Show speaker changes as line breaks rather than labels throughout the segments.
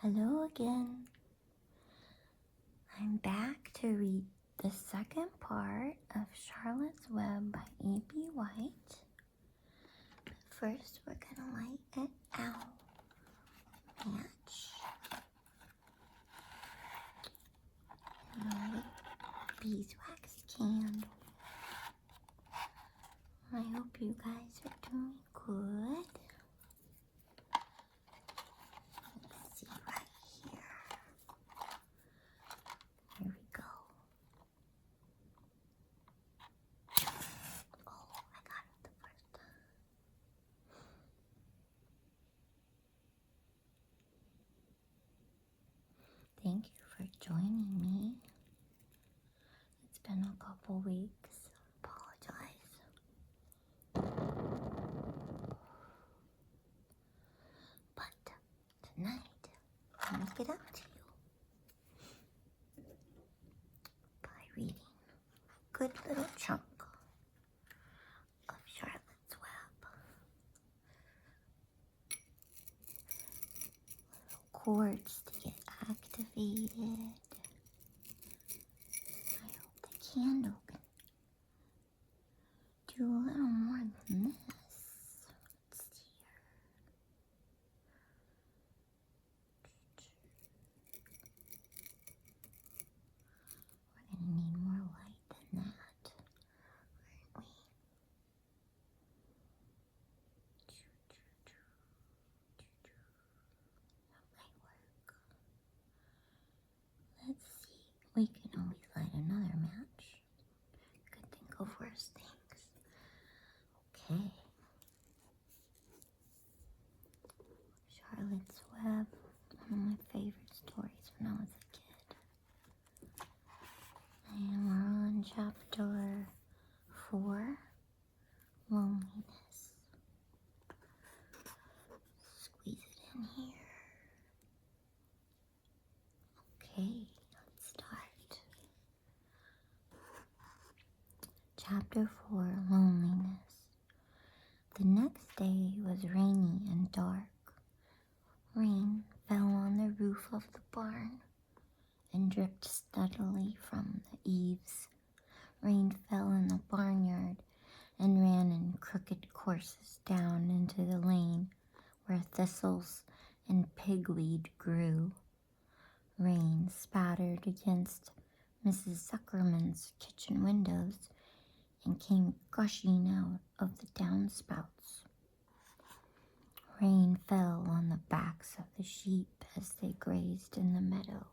Hello again. I'm back to read the second part of Charlotte's Web by A.B. White. But first, we're going to light an owl match. And light a beeswax candle. I hope you guys are doing good. Let's see right here. Here we go. Oh, I got it the first time. Thank you for joining me. It's been a couple weeks. Apologize. But tonight, I'll make it up to you by reading a good little chunk of Charlotte's Web. Little chords to get activated. I hope the candle can do a little more than this. Let's see here. We're going to need more light than that, aren't we? That might work. Let's see. We can always light another match. Could think of worse things. Okay. Charlotte's Web, one of my favorite stories when I was a kid. And we're on chapter 4, Loneliness. Squeeze it in here. Okay, let's start. Chapter 4, Loneliness. The next day was rainy and dark. Rain fell on the roof of the barn and dripped steadily from the eaves. Rain fell in the barnyard and ran in crooked courses down into the lane where thistles and pigweed grew. Rain spattered against Mrs. Zuckerman's kitchen windows and came gushing out of the downspouts. Rain fell on the backs of the sheep as they grazed in the meadow.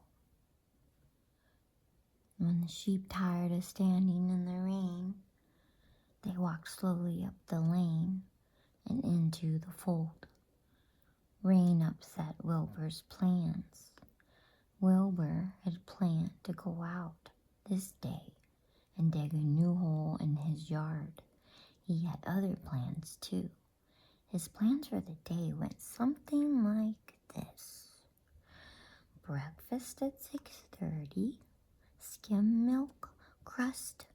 When the sheep tired of standing in the rain, they walked slowly up the lane and into the fold. Rain upset Wilbur's plans. Wilbur had planned to go out this day and dig a new hole in his yard. He had other plans too. His plans for the day went something like this. Breakfast at 6:30, skim milk, crust,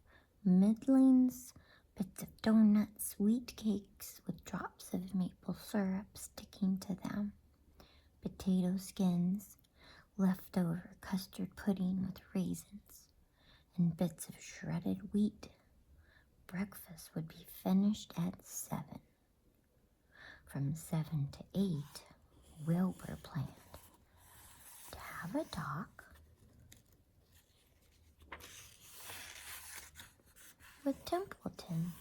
middlings, bits of donuts, wheat cakes with drops of maple syrup sticking to them, potato skins, leftover custard pudding with raisins, and bits of shredded wheat. Breakfast would be finished at 7. From 7 to 8, Wilbur planned to have a talk with Templeton,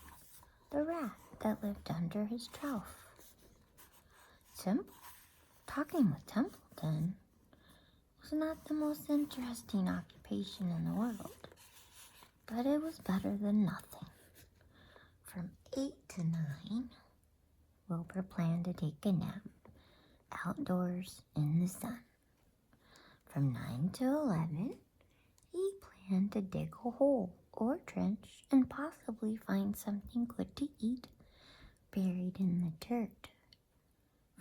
the rat that lived under his trough. Talking with Templeton was not the most interesting occupation in the world, but it was better than nothing. From 8 to 9, Wilbur planned to take a nap outdoors in the sun. From 9 to 11, he planned to dig a hole or trench and possibly find something good to eat buried in the dirt.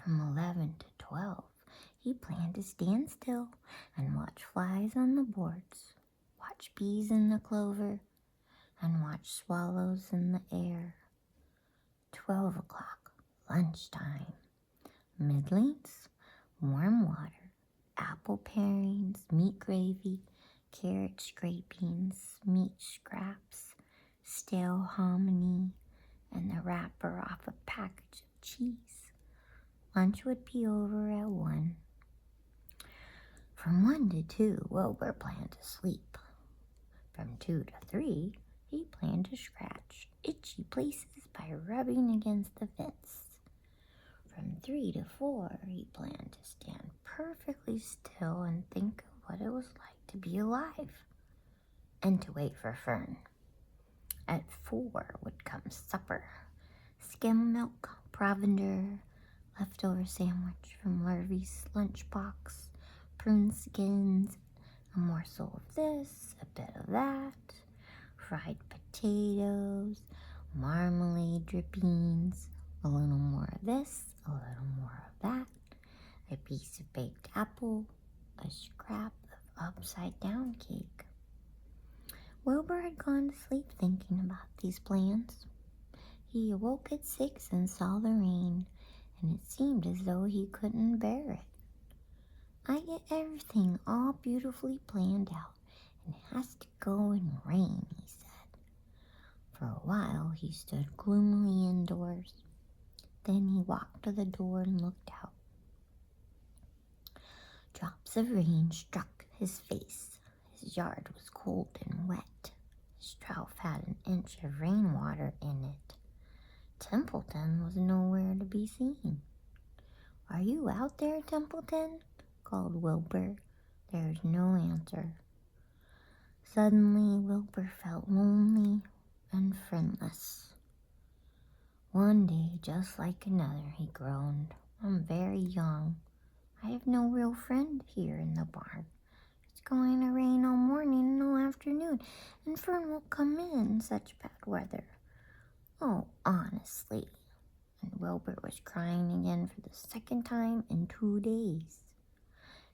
From 11 to 12, he planned to stand still and watch flies on the boards, watch bees in the clover, and watch swallows in the air. 12 o'clock, lunchtime. Middlings, warm water, apple parings, meat gravy, carrot scrapings, meat scraps, stale hominy, and the wrapper off a package of cheese. Lunch would be over at 1. From 1 to 2, Wilbur planned to sleep. From 2 to 3, he planned to scratch itchy places by rubbing against the fence. From 3 to 4, he planned to stand perfectly still and think of what it was like to be alive, and to wait for Fern. At 4 would come supper: skim milk, provender, leftover sandwich from Larvy's lunchbox, prune skins, a morsel of this, a bit of that, fried potatoes, marmalade drippings, a little more of this, a little more of that, a piece of baked apple, a scrap of upside-down cake. Wilbur had gone to sleep thinking about these plans. He awoke at 6 and saw the rain, and it seemed as though he couldn't bear it. I get everything all beautifully planned out, and it has to go and rain, he said. For a while he stood gloomily indoors. Then he walked to the door and looked out. Drops of rain struck his face. His yard was cold and wet. His trough had an inch of rainwater in it. Templeton was nowhere to be seen. "Are you out there, Templeton?" called Wilbur. There was no answer. Suddenly, Wilbur felt lonely and friendless. "One day, just like another," he groaned. "I'm very young. I have no real friend here in the barn. It's going to rain all morning and all afternoon, and Fern won't come in such bad weather. Oh, honestly." And Wilbur was crying again for the second time in 2 days.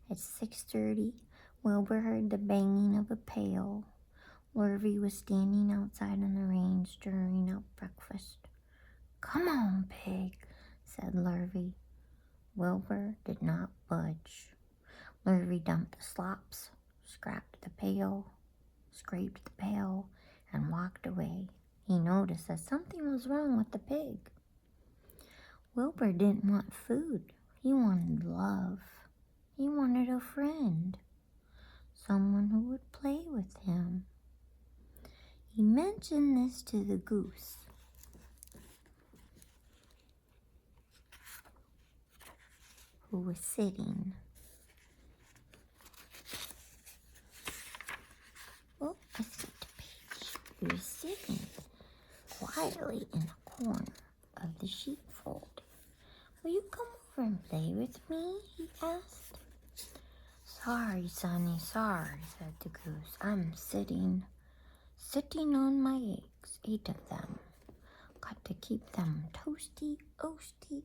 At 6:30, Wilbur heard the banging of a pail. Larvy was standing outside in the rain, stirring up breakfast. "Come on, pig," said Larvy. Wilbur did not budge. Larvy dumped the slops, scraped the pail, scraped the pail, and walked away. He noticed that something was wrong with the pig. Wilbur didn't want food. He wanted love. He wanted a friend, someone who would play with him. He mentioned this to the goose. Who was sitting. Oh, I skipped a page. He was sitting quietly in a corner of the sheepfold. "Will you come over and play with me?" he asked. "Sorry, Sonny, sorry," said the goose. "I'm sitting on my eggs, 8 of them. Got to keep them toasty, oasty,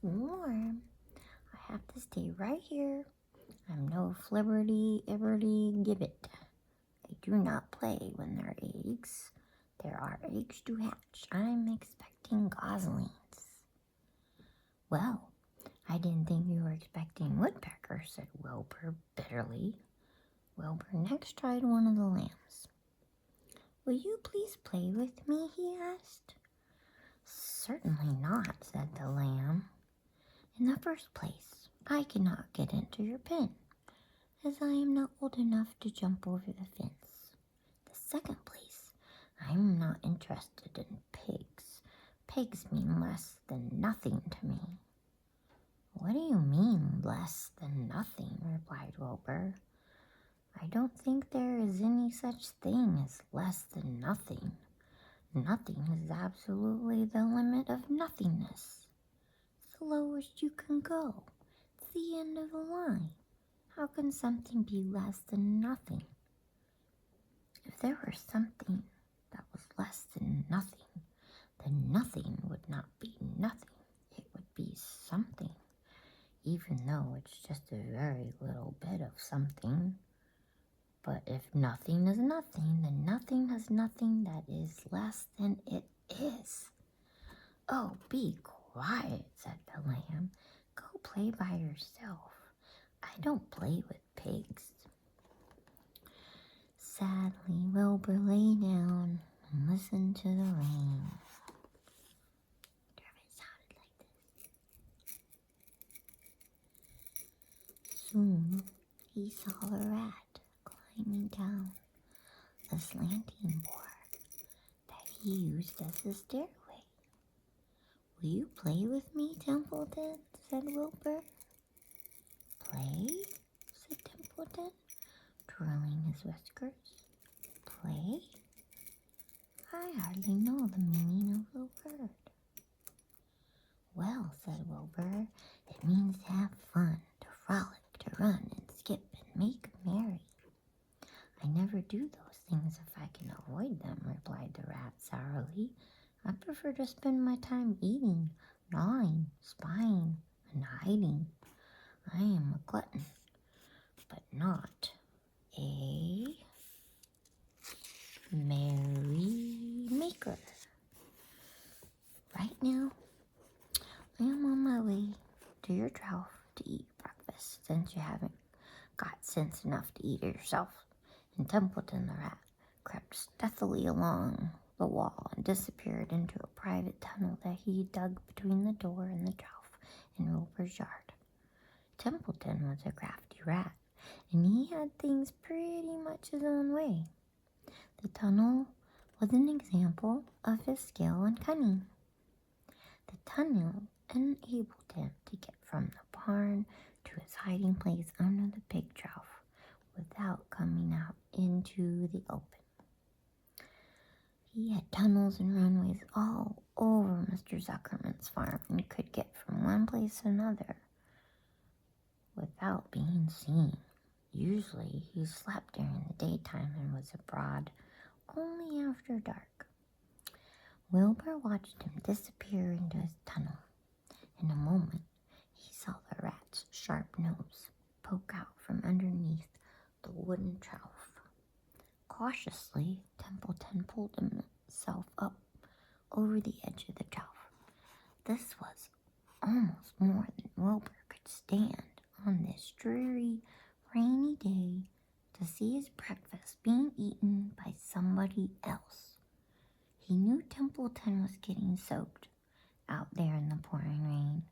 warm. I have to stay right here. I'm no flibberty-ibberty-gibbet. They do not play when they're eggs. There are eggs to hatch. I'm expecting goslings." "Well, I didn't think you were expecting woodpeckers," said Wilbur bitterly. Wilbur next tried one of the lambs. "Will you please play with me?" he asked. "Certainly not," said the lamb. "In the first place, I cannot get into your pen, as I am not old enough to jump over the fence. The second place, I am not interested in pigs. Pigs mean less than nothing to me." "What do you mean, less than nothing?" replied Wilbur. "I don't think there is any such thing as less than nothing. Nothing is absolutely the limit of nothingness. It's the lowest you can go. It's the end of the line. How can something be less than nothing? If there were something that was less than nothing, then nothing would not be nothing. It would be something, even though it's just a very little bit of something. But if nothing is nothing, then nothing has nothing that is less than it is." "Oh, be quiet," said the lamb. "Go play by yourself. I don't play with pigs. Sadly, Wilbur lay down and listened to the rain. It sounded like this. Soon, he saw the rat climbing down the slanting board that he used as a stairway. "Will you play with me, Templeton?" said Wilbur. "Play?" said Templeton, twirling his whiskers. "Play? I hardly know the meaning of the word." "Well," said Wilbur, "it means to have fun, to frolic, to run and skip and make merry." "I never do those things if I can avoid them," replied the rat sourly. "I prefer to spend my time eating, gnawing, spying, and hiding. I am a glutton, but not a merry maker. Right now, I am on my way to your trough to eat breakfast, since you haven't got sense enough to eat it yourself." And Templeton the rat crept stealthily along the wall and disappeared into a private tunnel that he dug between the door and the trough in Wilbur's yard. Templeton was a crafty rat, and he had things pretty much his own way. The tunnel was an example of his skill and cunning. The tunnel enabled him to get from the barn to his hiding place under the pig trough without coming out into the open. He had tunnels and runways all over Mr. Zuckerman's farm and could get from one place to another without being seen. Usually he slept during the daytime and was abroad only after dark. Wilbur watched him disappear into his tunnel. In a moment, he saw the rat's sharp nose poke out from underneath the wooden trough. Cautiously, Templeton pulled himself up over the edge of the trough. This was almost more than Wilbur could stand on this dreary, rainy day to see his breakfast being eaten by somebody else. He knew Templeton was getting soaked out there in the pouring rain,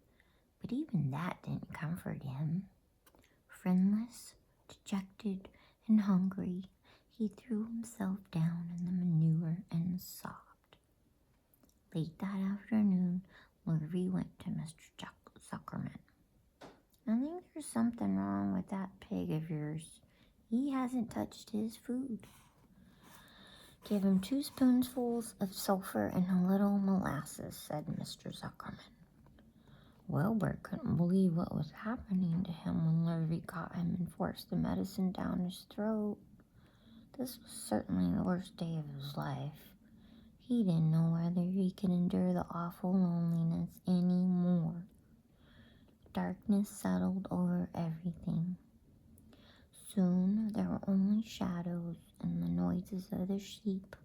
but even that didn't comfort him. Friendless, dejected, and hungry, he threw himself down in the manure and sobbed. Late that afternoon, Lofi went to Mr. Zuckerman. "I think there's something wrong with that pig of yours. He hasn't touched his food. Give him 2 spoonfuls of sulfur and a little molasses," said Mr. Zuckerman. Wilbur couldn't believe what was happening to him when Lofi caught him and forced the medicine down his throat. This was certainly the worst day of his life. He didn't know whether he could endure the awful loneliness any more. Darkness settled over everything. Soon there were only shadows and the noises of the sheep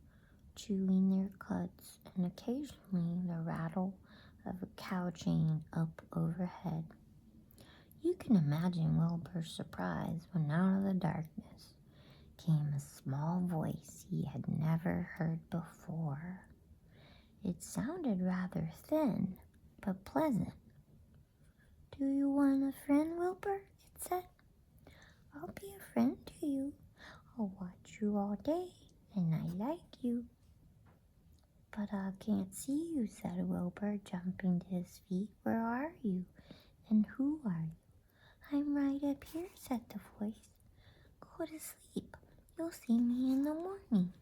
chewing their cuds, and occasionally the rattle of a cow chain up overhead. You can imagine Wilbur's surprise when out of the darkness came a small voice he had never heard before. It sounded rather thin, but pleasant. "Do you want a friend, Wilbur?" it said. "I'll be a friend to you. I'll watch you all day, and I like you." "But I can't see you," said Wilbur, jumping to his feet. "Where are you, and who are you?" "I'm right up here," said the voice. "Go to sleep. You'll see me in the morning."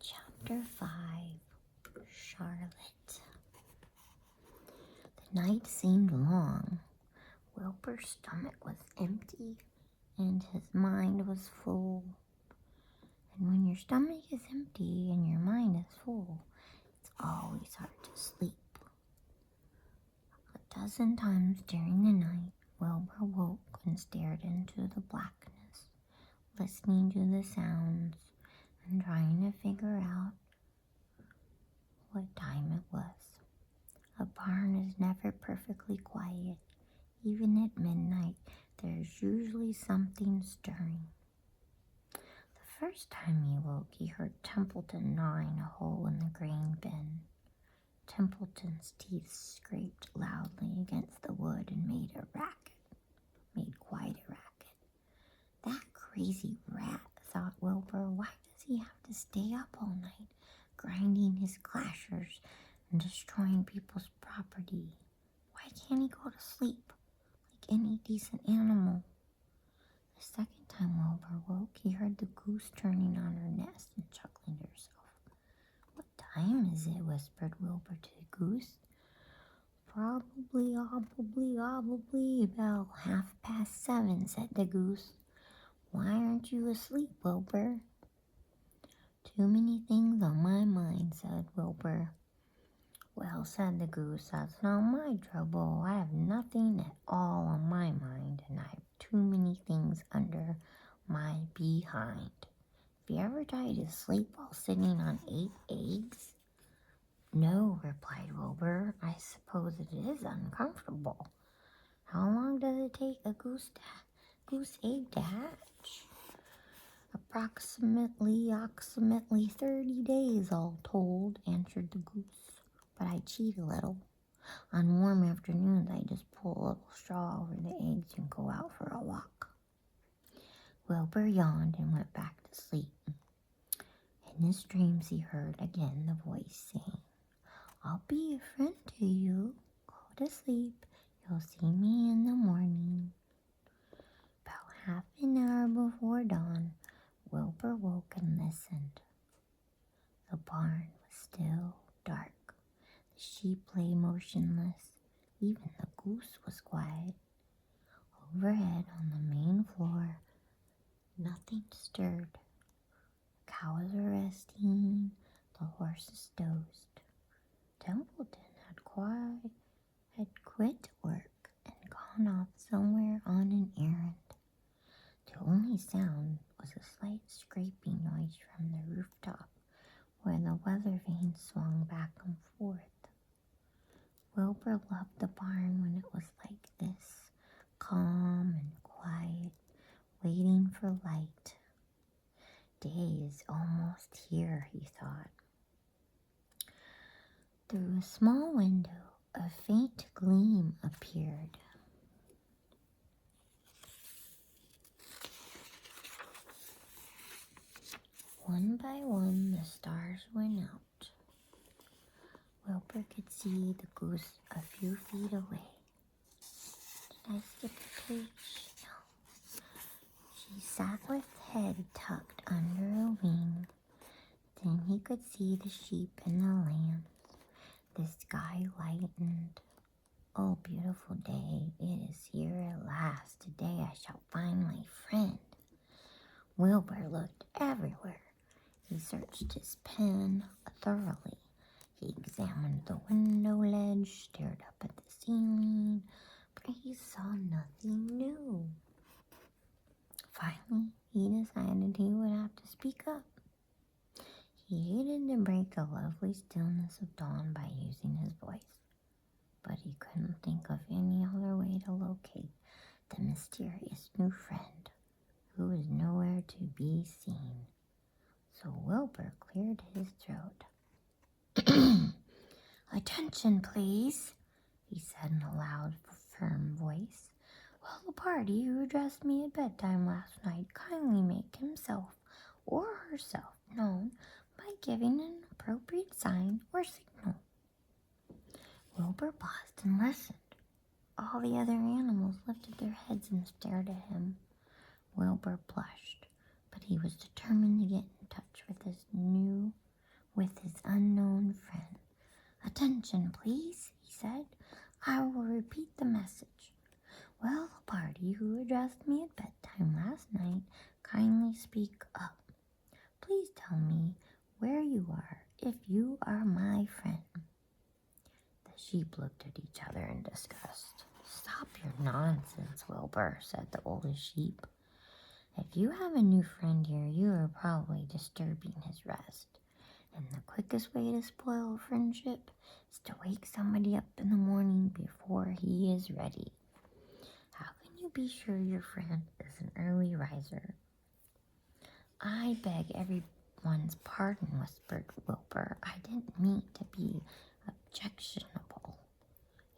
Chapter 5. Charlotte. The night seemed long. Wilbur's stomach was empty and his mind was full. And when your stomach is empty and your mind is full, it's always hard to sleep. 12 times during the night, Wilbur woke and stared into the blackness, listening to the sounds and trying to figure out what time it was. A barn is never perfectly quiet. Even at midnight, there's usually something stirring. The first time he woke, he heard Templeton gnawing a hole in the grain bin. Templeton's teeth scraped loudly against the wood and made quite a racket. That crazy rat, thought Wilbur. Why does he have to stay up all night, grinding his clashers and destroying people's property? Why can't he go to sleep like any decent animal? The second time Wilbur woke, he heard the goose turning on her nest and chuckling to herself. What time is it? Whispered Wilbur to the goose. Probably about 7:30, said the goose. Why aren't you asleep, Wilbur? Too many things on my mind, said Wilbur. Well, said the goose, that's not my trouble. I have nothing at all on my mind, and I have too many things under my behind. Have you ever tried to sleep while sitting on 8 eggs? No, replied Wilbur. I suppose it is uncomfortable. How long does it take a goose egg to hatch? Approximately 30 days, all told, answered the goose. But I cheat a little. On warm afternoons, I just pull a little straw over the eggs and go out for a walk. Wilbur yawned and went back to sleep. In his dreams, he heard again the voice saying, I'll be a friend to you. Go to sleep. You'll see me in the morning. About half an hour before dawn, Wilbur woke and listened. The barn was still dark. The sheep lay motionless. Even the goose was quiet. Overhead on the main floor, nothing stirred. The cows were resting. The horses dozed. Templeton had quit work and gone off somewhere on an errand. The only sound was a slight scraping noise from the rooftop where the weather vane swung back and forth. Wilbur loved the barn when it was like this, calm and quiet, waiting for light. Day is almost here, he thought. Through a small window, a faint gleam appeared. One by one, the stars went out. Wilbur could see the goose a few feet away. Did I skip a page? No. She sat with head tucked under a wing. Then he could see the sheep and the lambs. The sky lightened. Oh, beautiful day, it is here at last. Today I shall find my friend. Wilbur looked everywhere. He searched his pen thoroughly. He examined the window ledge, stared up at the ceiling, but he saw nothing new. Finally, he decided he would have to speak up. He hated to break the lovely stillness of dawn by using his voice, but he couldn't think of any other way to locate the mysterious new friend who was nowhere to be seen. So Wilbur cleared his throat. Attention, please, he said in a loud, firm voice. Will the party who addressed me at bedtime last night kindly make himself or herself known by giving an appropriate sign or signal? Wilbur paused and listened. All the other animals lifted their heads and stared at him. Wilbur blushed, but he was determined to get in touch with his unknown friend. Attention, please, he said. I will repeat the message. Will the party who addressed me at bedtime last night kindly speak up? Please tell me where you are if you are my friend. The sheep looked at each other in disgust. Stop your nonsense, Wilbur, said the oldest sheep. If you have a new friend here, you are probably disturbing his rest. And the quickest way to spoil a friendship is to wake somebody up in the morning before he is ready. How can you be sure your friend is an early riser? I beg everyone's pardon, whispered Wilbur. I didn't mean to be objectionable.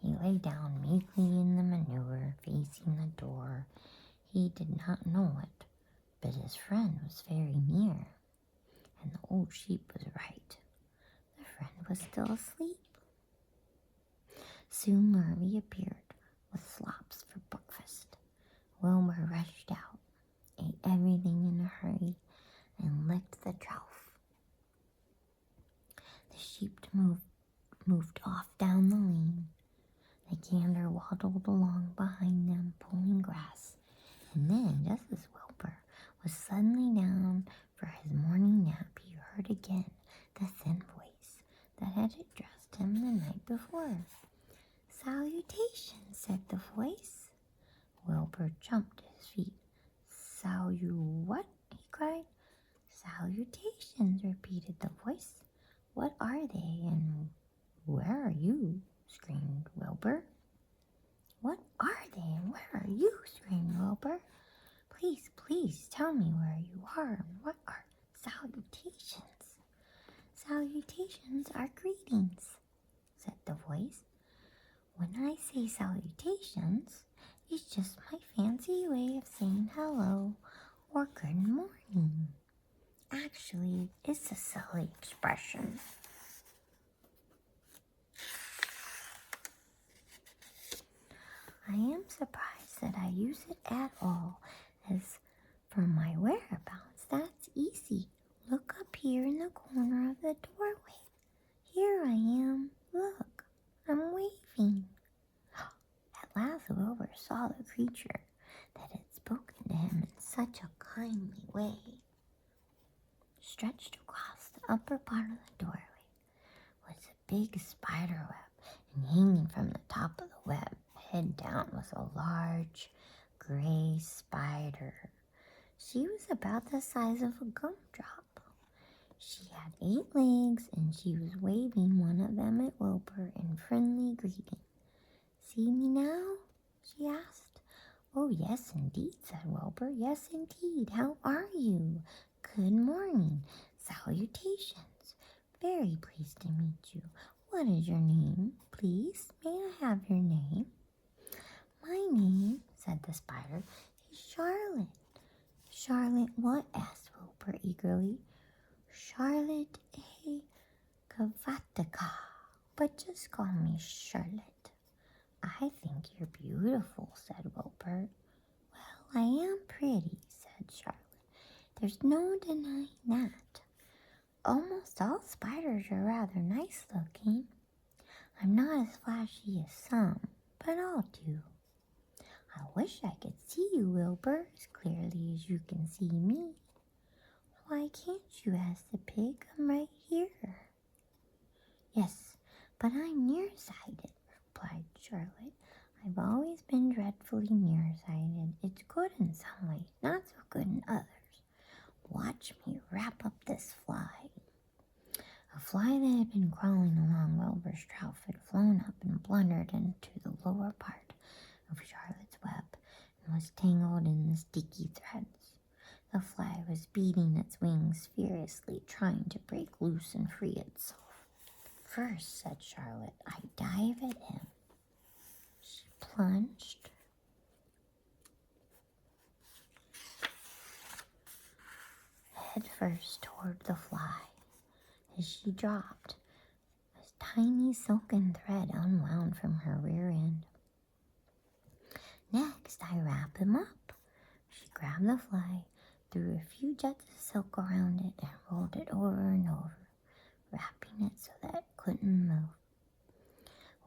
He lay down meekly in the manure, facing the door. He did not know it, but his friend was very near, and the old sheep was right. The friend was still asleep. Soon Murray appeared with slops for breakfast. Wilbur rushed out, ate everything in a hurry, and licked the trough. The sheep moved off down the lane. The gander waddled along behind them, pulling grass. And then, just as Wilbur was suddenly down for his morning nap, he heard again the thin voice that had addressed him the night before. "Salutations," said the voice. Wilbur jumped to his feet. "What?" he cried. "Salutations," repeated the voice. "What are they, and where are you?" screamed Wilbur. "What are they, and where are you?" screamed Wilbur. Please, please tell me where you are and what are salutations." "Salutations are greetings," said the voice. "When I say salutations, it's just my fancy way of saying hello or good morning. Actually, it's a silly expression." "I am surprised that I use it at all. As for my whereabouts, that's easy. Look up here in the corner of the doorway. Here I am. Look, I'm waving." At last Wilbur saw the creature that had spoken to him in such a kindly way. Stretched across the upper part of the doorway was a big spider web, and hanging from the top of the web, head down, was a large gray spider. She was about the size of a gumdrop. She had 8 legs, and she was waving one of them at Wilbur in friendly greeting. "See me now?" she asked. "Oh, yes, indeed," said Wilbur. "Yes, indeed. How are you? Good morning. Salutations. Very pleased to meet you. What is your name, please? May I have your name?" "My name," said the spider, "is Charlotte." "Charlotte what?" asked Wilbur eagerly. "Charlotte A. Kavatka, but just call me Charlotte." "I think you're beautiful," said Wilbur. "Well, I am pretty," said Charlotte. "There's no denying that. Almost all spiders are rather nice looking. I'm not as flashy as some, but I'll do. I wish I could see you, Wilbur, as clearly as you can see me." "Why can't you?" asked the pig. "I'm right here." "Yes, but I'm nearsighted," replied Charlotte. "I've always been dreadfully nearsighted. It's good in some ways, not so good in others. Watch me wrap up this fly." A fly that had been crawling along Wilbur's trough had flown up and blundered into the lower part of Charlotte's web and was tangled in the sticky threads. The fly was beating its wings furiously, trying to break loose and free itself. "First," said Charlotte, "I dive at him." She plunged head first toward the fly. As she dropped, a tiny silken thread unwound from her rear end. "Next, I wrap him up." She grabbed the fly, threw a few jets of silk around it, and rolled it over and over, wrapping it so that it couldn't move.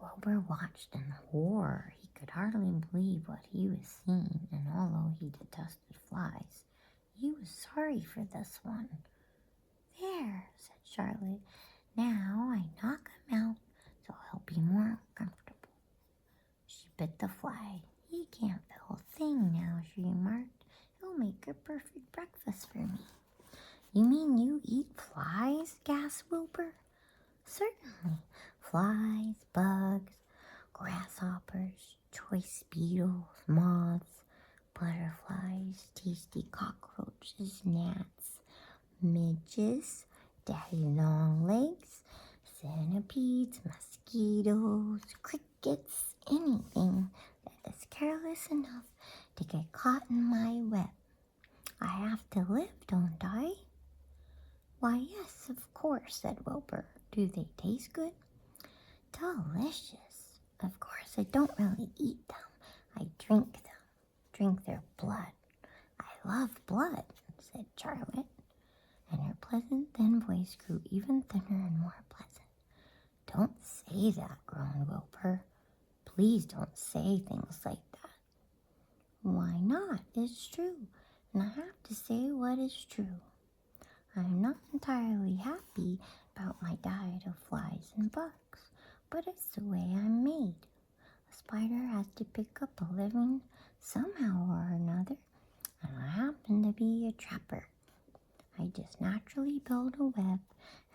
Wilbur watched in horror. He could hardly believe what he was seeing, and although he detested flies, he was sorry for this one. "There," said Charlotte. "Now I knock him out so he'll be more comfortable." She bit the fly. "He can't feel a thing now," she remarked. "He'll make a perfect breakfast for me." "You mean you eat flies?" gasped Wilbur. flies, bugs, grasshoppers, choice beetles, moths, butterflies, tasty cockroaches, gnats, midges, daddy long legs, centipedes, mosquitoes, crickets, anything that is careless enough to get caught in my web. I have to live, don't I? Why, yes, of course, said Wilbur. Do they taste good? Delicious. Of course, I don't really eat them. I drink their blood. I love blood, said Charlotte, and her pleasant thin voice grew even thinner and more pleasant. Don't say that, groaned Wilbur. Please don't say things like that. Why not? It's true, and I have to say what is true. I'm not entirely happy about my diet of flies and bugs, but it's the way I'm made. A spider has to pick up a living somehow or another, and I happen to be a trapper. I just naturally build a web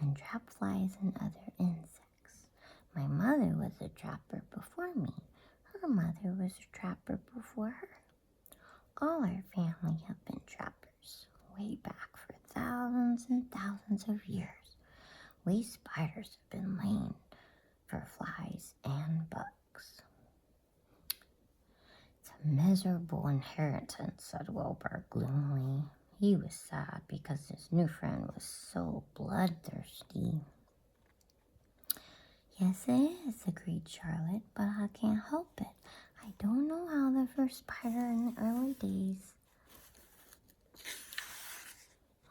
and trap flies and other insects. My mother was a trapper before me. Her mother was a trapper before her. All our family have been trappers, way back for thousands and thousands of years. We spiders have been laying for flies and bugs. It's a miserable inheritance, said Wilbur gloomily. He was sad because his new friend was so bloodthirsty. Yes, it is, agreed Charlotte, but I can't help it. I don't know how the first spider in the early days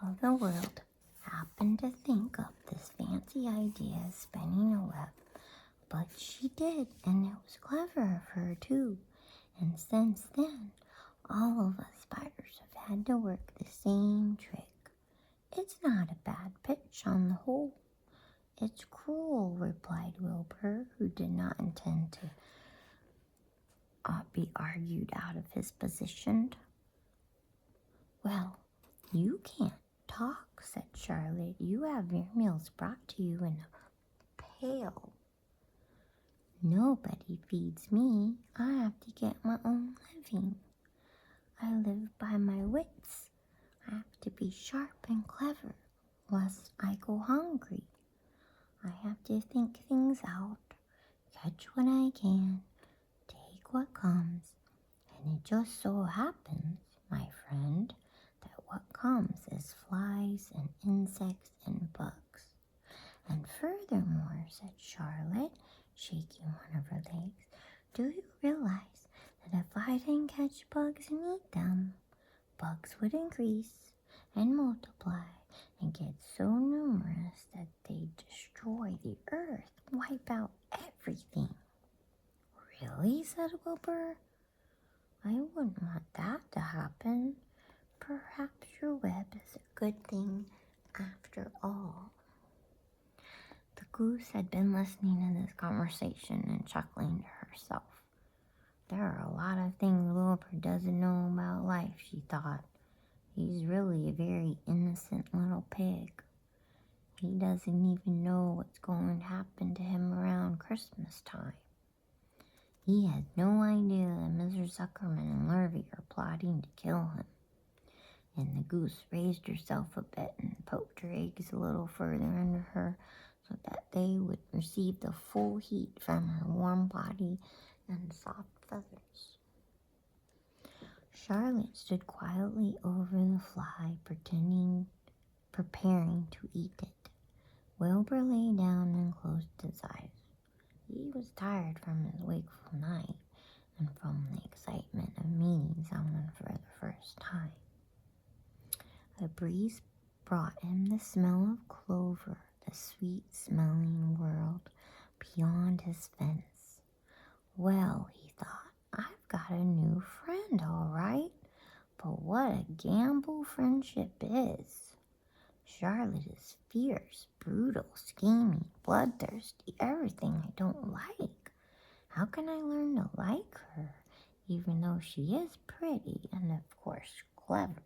of the world happened to think up this fancy idea of spinning a web, but she did, and it was clever of her too. And since then, all of us spiders have had to work the same trick. It's not a bad pitch on the whole. It's cruel, replied Wilbur, who did not intend to be argued out of his position. Well, you can't talk, said Charlotte. You have your meals brought to you in a pail. Nobody feeds me. I have to get my own living. I live by my wits. I have to be sharp and clever, lest I go hungry. I have to think things out, catch what I can, take what comes, and it just so happens, my friend, that what comes is flies and insects and bugs. And furthermore, said Charlotte, shaking one of her legs, do you realize that if I didn't catch bugs and eat them, bugs would increase and multiply and get so numerous that they'd destroy the earth, wipe out everything. Really, said Wilbur. I wouldn't want that to happen. Perhaps your web is a good thing after all. The goose had been listening to this conversation and chuckling to herself. There are a lot of things Wilbur doesn't know about life, she thought. He's really a very innocent little pig. He doesn't even know what's going to happen to him around Christmas time. He has no idea that Mr. Zuckerman and Lurvy are plotting to kill him. And the goose raised herself a bit and poked her eggs a little further under her so that they would receive the full heat from her warm body and soft feathers. Charlotte stood quietly over the fly, preparing to eat it. Wilbur lay down and closed his eyes. He was tired from his wakeful night and from the excitement of meeting someone for the first time. A breeze brought him the smell of clover, the sweet-smelling world beyond his fence. Well, he thought, I've got a new friend, all right. But what a gamble friendship is. Charlotte is fierce, brutal, scheming, bloodthirsty, everything I don't like. How can I learn to like her, even though she is pretty and, of course, clever?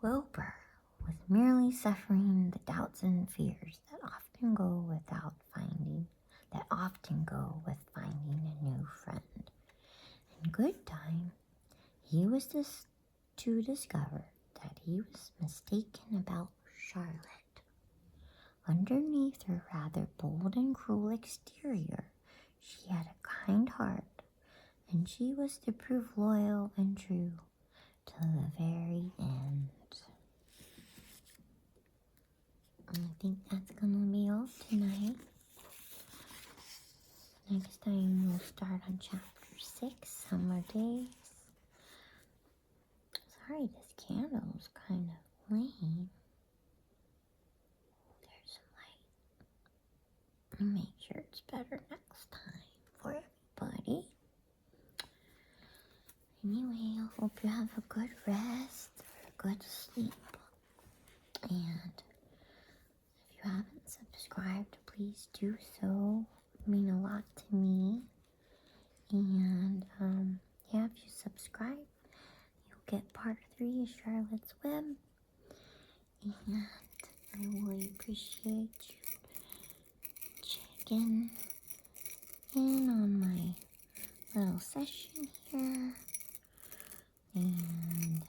Wilbur was merely suffering the doubts and fears that often often go with finding a new friend. In good time, he was to discover that he was mistaken about Charlotte. Underneath her rather bold and cruel exterior, she had a kind heart, and she was to prove loyal and true to the very end. I think that's gonna be all tonight. Next time we'll start on chapter 6, Summer Days. Sorry, this candle is kind of lame. There's some light. I'll make sure it's better next time for everybody. Anyway, I hope you have a good rest or a good sleep. And if you haven't subscribed, please do so. It would mean a lot to me. And yeah, if you subscribe, you'll get part 3 of Charlotte's Web. And I really appreciate you checking in on my little session here. And